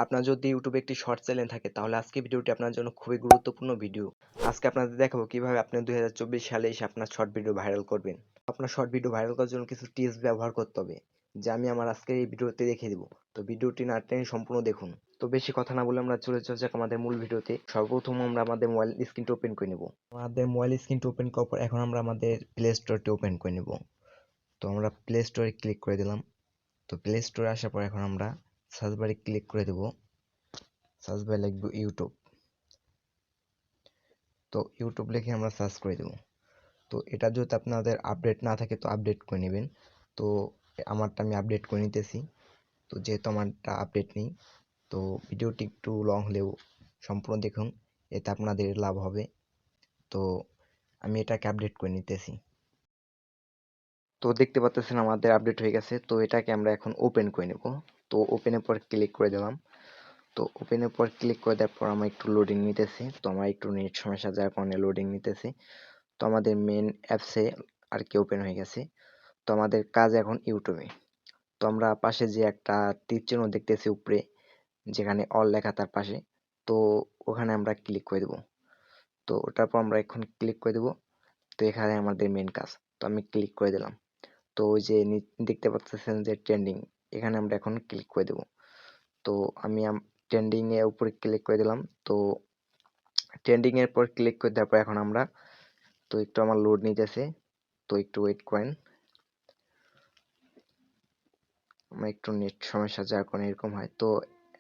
আপনার যদি ইউটিউবে একটি শর্ট চ্যানেল থাকে তাহলে আজকে ভিডিওটি আপনার জন্য খুবই গুরুত্বপূর্ণ ভিডিও। আজকে আপনাদের দেখাবো কিভাবে আপনি 2024 সালে এসে আপনার শর্ট ভিডিও ভাইরাল করবেন। আপনার শর্ট ভিডিও ভাইরাল করার জন্য কিছু টিপস ব্যবহার করতে হবে, যা আমি আমার আজকের এই ভিডিওতে দেখিয়ে দেবো। তো ভিডিওটি না টেনে সম্পূর্ণ দেখুন। তো বেশি কথা না বলে আমরা চলে যাক আমাদের মূল ভিডিওতে। সর্বপ্রথম আমরা আমাদের মোবাইল স্ক্রিনটি ওপেন করে নেব। আমাদের মোবাইল স্ক্রিনটি ওপেন করার পর এখন আমরা আমাদের প্লে স্টোরটি ওপেন করে নেব। তো আমরা প্লে স্টোরে ক্লিক করে দিলাম। তো প্লে স্টোরে আসার পর এখন আমরা সার্চ বারে ক্লিক করে দেব। সার্চ বারে লিখব ইউটিউব। তো ইউটিউব লিখে আমরা সার্চ করে দেব। তো এটা যদি আপনাদের আপডেট না থাকে তো আপডেট করে নেবেন। তো আমারটা আমি আপডেট করে নিতেছি। তো যেহেতু আমারটা আপডেট নেই, তো ভিডিওটি একটু লং হলেও সম্পূর্ণ দেখুন, এতে আপনাদের লাভ হবে। তো আমি এটাকে আপডেট করে নিতেছি। তো দেখতে পাচ্ছেন আমাদের আপডেট হয়ে গেছে। তো এটাকে আমরা এখন ওপেন করে নেব। তো ওপেনের পর ক্লিক করে দিলাম। তো ওপেনের পর ক্লিক করে দেওয়ার পর আমার একটু লোডিং নিতেছে। তো আমার একটু নেট সমস্যা যার কারণে লোডিং নিতেছে। তো আমাদের মেন অ্যাপসে আর কি ওপেন হয়ে গেছে। তো আমাদের কাজ এখন ইউটিউবে। তো আমরা পাশে যে একটা তীর চিহ্ন দেখতেছি উপরে, যেখানে অল লেখা তার পাশে, তো ওখানে আমরা ক্লিক করে দেব। তো ওটার পর আমরা এখন ক্লিক করে দেব। তো এখানে আমাদের মেন কাজ। তো আমি ক্লিক করে দিলাম। তো ওই যে দেখতে পাচ্ছেন যে ট্রেন্ডিং, এখানে আমরা এখন ক্লিক করে দেব। তো আমি ট্রেন্ডিং এর উপরে ক্লিক করে দিলাম। তো ট্রেন্ডিং এর পর ক্লিক করে দেওয়ার পর এখন আমরা, তো একটু আমার লোড নিতেছে, তো একটু ওয়েট করেন। আমার একটু নেট সমস্যা যার কারণে এরকম হয়। তো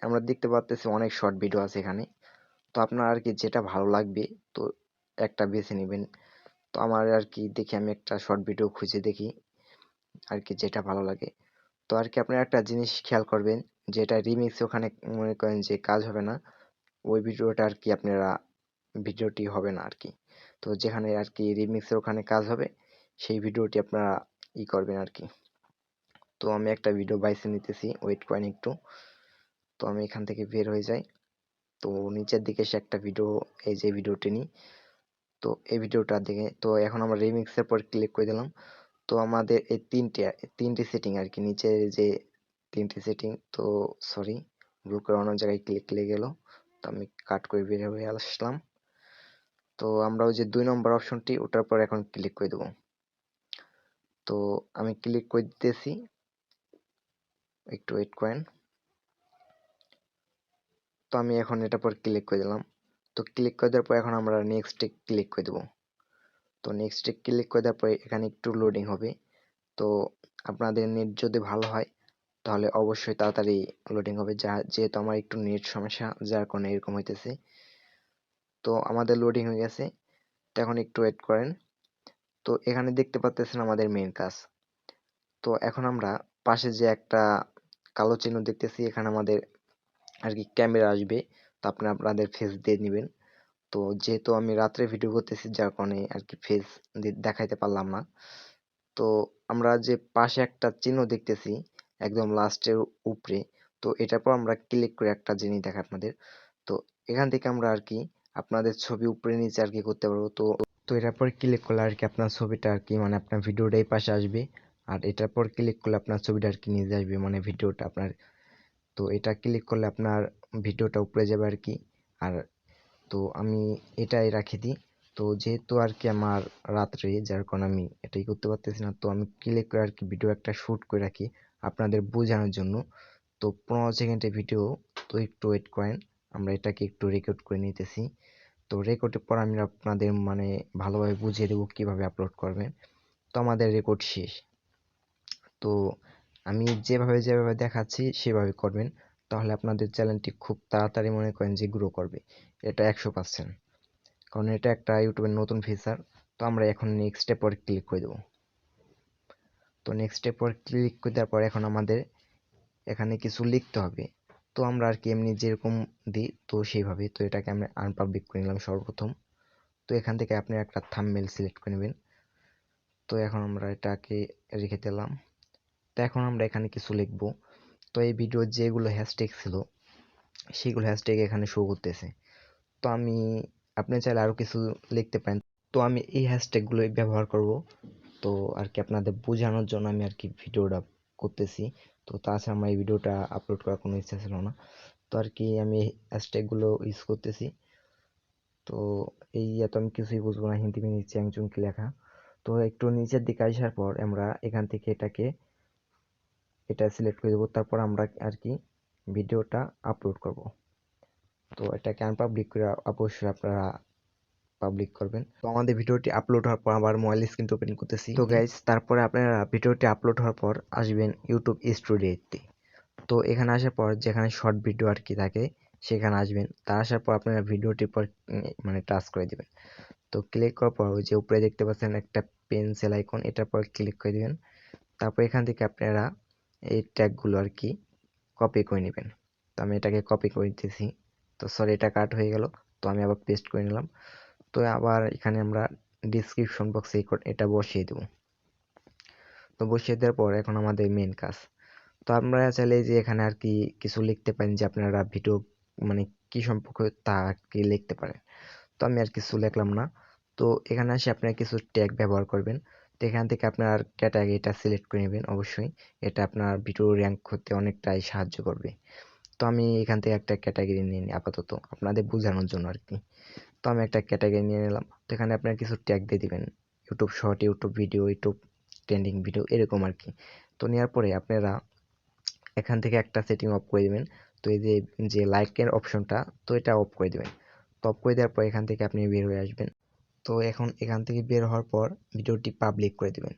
আমরা দেখতে পাচ্তেছি অনেক শর্ট ভিডিও আছে এখানে। তো আপনার আর কি যেটা ভালো লাগবে তো একটা বেছে নেবেন। তো আমার আর কি দেখি আমি একটা শর্ট ভিডিও খুঁজে দেখি আর কি যেটা ভালো লাগে। তো আর কি আপনারা একটা জিনিস খেয়াল করবেন, যেটা রিমিক্স ওখানে মনে করেন যে কাজ হবে না, ওই ভিডিওটা আর কি আপনারা ভিডিওটি হবে না আর কি। তো যেখানে আর কি রিমিক্সের ওখানে কাজ হবে সেই ভিডিওটি আপনারা করবেন আর কি। তো আমি একটা ভিডিও বাইছে নিতেছি, ওয়েট করেন একটু। তো আমি এখান থেকে বের হয়ে যাই। তো নিচের দিকে এসে একটা ভিডিও, এই যে ভিডিওটি নিই। তো এই ভিডিওটা দেখে তো এখন আমরা রিমিক্সের পর ক্লিক করে দিলাম। তো আমাদের এই তিনটে সেটিং আর কি, নিচে যে তিনটে সেটিং, তো সরি ভুল করে অন্য জায়গায় ক্লিক লেগে গেল। তো আমি কাট করে বের হয়ে আসলাম। তো আমরা ওই যে 2 নম্বর অপশনটি, ওটার পর এখন ক্লিক করে দেব। তো আমি ক্লিক করে দিতেছি, একটু ওয়েট করেন। তো আমি এখন এটার পর ক্লিক করে দিলাম। তো ক্লিক করে দেওয়ার পর এখন আমরা নেক্সটে ক্লিক করে দেব। তো নেক্সটে ক্লিক করে দেওয়ার পরে এখানে একটু লোডিং হবে। তো আপনাদের নেট যদি ভালো হয় তাহলে অবশ্যই তাড়াতাড়ি লোডিং হবে, যেহেতু আমার একটু নেট সমস্যা যার কারণে এরকম হইতেছে। তো আমাদের লোডিং হয়ে গেছে। তো এখন একটু ওয়েট করেন। তো এখানে দেখতে পাচ্ছেন আমাদের মেন কাজ। তো এখন আমরা পাশে যে একটা কালো চিহ্ন দেখতেছি, এখানে আমাদের আর কি ক্যামেরা আসবে। তো আপনাদের ফেস দিয়ে নেবেন। তো যেহেতু আমি রাত্রে ভিডিও করতেছি যার কারণে আর কি ফেস দেখাইতে পারলাম না। তো আমরা যে পাশে একটা চিহ্ন দেখতেছি একদম লাস্টের উপরে, তো এটার পর আমরা ক্লিক করে একটা জিনিস দেখাই আপনাদের। তো এখান থেকে আমরা আর কি আপনাদের ছবি উপরে নিচে আর কি করতে পারবো। তো তো এটার পর ক্লিক করলে আর কি আপনার ছবিটা আর কি মানে আপনার ভিডিওটা এই পাশে আসবে, আর এটার পর ক্লিক করলে আপনার ছবিটা আর কি নিচে আসবে, মানে ভিডিওটা আপনার। তো এটা ক্লিক করলে আপনার ভিডিওটা উপরে যাবে আর কি। আর তো আমি এটাই রাখি দিই। তো যেহেতু আর কি আমার রাত্রে যার কারণে আমি এটাই করতে পারতেছি না, তো আমি ক্লিক করে আর কি ভিডিও একটা শুট করে রাখি আপনাদের বোঝানোর জন্য। তো 15 সেকেন্ডের ভিডিও। তো একটু ওয়েট করেন, আমরা এটাকে একটু রেকর্ড করে নিতেছি। তো রেকর্ডের পর আমি আপনাদের মানে ভালোভাবে বুঝিয়ে দেবো কিভাবে আপলোড করবেন। তো আমাদের রেকর্ড শেষ। তো আমি যেভাবে দেখাচ্ছি সেভাবে করবেন, তাহলে আপনাদের চ্যানেলটি খুব তাড়াতাড়ি মনে করেন যে গ্রো করবে। এটা 100%, কারণ এটা একটা ইউটিউবের নতুন ফিচার। তো আমরা এখন নেক্সট স্টেপ পর ক্লিক করে দেবো। তো নেক্সট স্টেপ পর ক্লিক করে দেওয়ার পর এখন আমাদের এখানে কিছু লিখতে হবে। তো আমরা আর কি এমনি যেরকম দিই তো সেইভাবে। তো এটাকে আমরা আনপাবলিক করে নিলাম সর্বপ্রথম। তো এখান থেকে আপনি একটা থাম্বনেল সিলেক্ট করে নেবেন। তো এখন আমরা এটাকে রেখে দিলাম। তো এখন আমরা এখানে কিছু লিখবো। তো এই ভিডিওর যেগুলো হ্যাশট্যাগ ছিল সেগুলো হ্যাশট্যাগ এখানে শো করতেছে। তো আপনি চাইলে আরো কিছু লিখতে পারেন। তো আমি এই হ্যাশট্যাগুলোই ব্যবহার করব। তো আর কি আপনাদের বোঝানোর জন্য আমি আর কি ভিডিওটা করতেছি। তো তাছাড়া আমার এই ভিডিওটা আপলোড করার কোনো ইচ্ছা ছিল না। তো আর কি আমি হ্যাশট্যাগুলো ইউজ করতেছি। তো এই এত আমি কিছুই বুঝবো না, হিন্দি মিনি চ্যাংচুং কি লেখা। তো একটু নিচের দিকে আসার পর আমরা এখান থেকে এটা সিলেক্ট করে দেবো, তারপর আমরা আর কি ভিডিওটা আপলোড করব। তো এটাকে আনপাবলিক করে অবশ্যই আপনারা পাবলিক করবেন। তো আমাদের ভিডিওটি আপলোড হওয়ার পর আবার মোবাইল স্ক্রিন ওপেন করতেছি। তো গাইজ তারপরে আপনারা ভিডিওটি আপলোড হওয়ার পর আসবেন ইউটিউব স্টুডিওতে। তো এখানে আসার পর যেখানে শর্ট ভিডিও আর কি থাকে সেখানে আসবেন। তা আসার পর আপনারা ভিডিওটির পর মানে টাচ করে দিবেন। তো ক্লিক করার পর ওই যে উপরে দেখতে পাচ্ছেন একটা পেন্সিল আইকন, এটার পর ক্লিক করে দিবেন। তারপর এখান থেকে আপনারা এই ট্যাগগুলো আর কি কপি করে নেবেন। তো আমি এটাকে কপি করে দিতেছি। তো সরি, এটা কাট হয়ে গেল। তো আমি আবার পেস্ট করে নিলাম। তো আবার এখানে আমরা ডিসক্রিপশন বক্সে এটা বসিয়ে দেব। তো বসিয়ে দেওয়ার পর এখন আমাদের মেন কাজ। তো আপনারা চাইলে যে এখানে আর কি কিছু লিখতে পারেন, যে আপনারা ভিডিও মানে কি সম্পর্কে তা কি লিখতে পারেন। তো আমি আর কিছু লিখলাম না। তো এখানে এসে আপনারা কিছু ট্যাগ ব্যবহার করবেন। তো এখান থেকে আপনার ক্যাটাগরিটা সিলেক্ট করে নেবেন অবশ্যই। এটা আপনার ভিডিও র্যাঙ্ক করতে অনেকটাই সাহায্য করবে। তো আমি এখান থেকে একটা ক্যাটাগরি নিয়ে নিই আপাতত আপনাদের বোঝানোর জন্য আর কি। তো আমি একটা ক্যাটাগরি নিয়ে নিলাম। তো এখানে আপনার কিছু ট্যাগ দিয়ে দিবেন, YouTube short, YouTube video, YouTube trending video, এরকম আর কি। তো নেওয়ার পরে আপনারা এখান থেকে একটা সেটিং অফ করে দিবেন। তো এই যে যে লাইকের অপশনটা, তো এটা অফ করে দিবেন। তো অফ করে দেওয়ার পর এখান থেকে আপনি বের হয়ে আসবেন। তো এখন এখান থেকে বের হওয়ার পর ভিডিওটি পাবলিক করে দিবেন।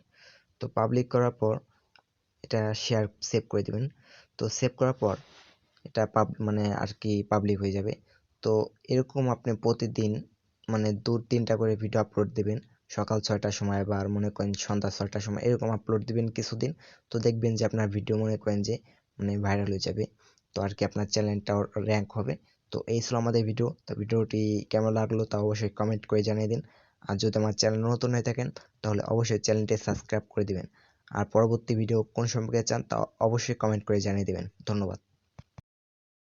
তো পাবলিক করার পর এটা শেয়ার সেভ করে দিবেন। তো সেভ করার পর এটা মানে আর কি পাবলিক হয়ে যাবে। তো এরকম আপনি প্রতিদিন মানে 2-3টা করে ভিডিও আপলোড দিবেন। সকাল 6টার সময় বা আর মনে করেন সন্ধ্যা 6টার সময় এরকম আপলোড দিবেন কিছুদিন। তো দেখবেন যে আপনার ভিডিও মনে করেন যে মানে ভাইরাল হয়ে যাবে। তো আর কি আপনার চ্যানেলটাও র্যাঙ্ক হবে। তো এই ছিল আমাদের ভিডিও। তো ভিডিওটি কেমন লাগলো তা অবশ্যই কমেন্ট করে জানিয়ে দিন। আর যদি আমার চ্যানেল নতুন হয়ে থাকেন তাহলে অবশ্যই চ্যানেলটি সাবস্ক্রাইব করে দিবেন। আর পরবর্তী ভিডিও কোন সম্পর্কে চান তা অবশ্যই কমেন্ট করে জানিয়ে দিবেন। ধন্যবাদ।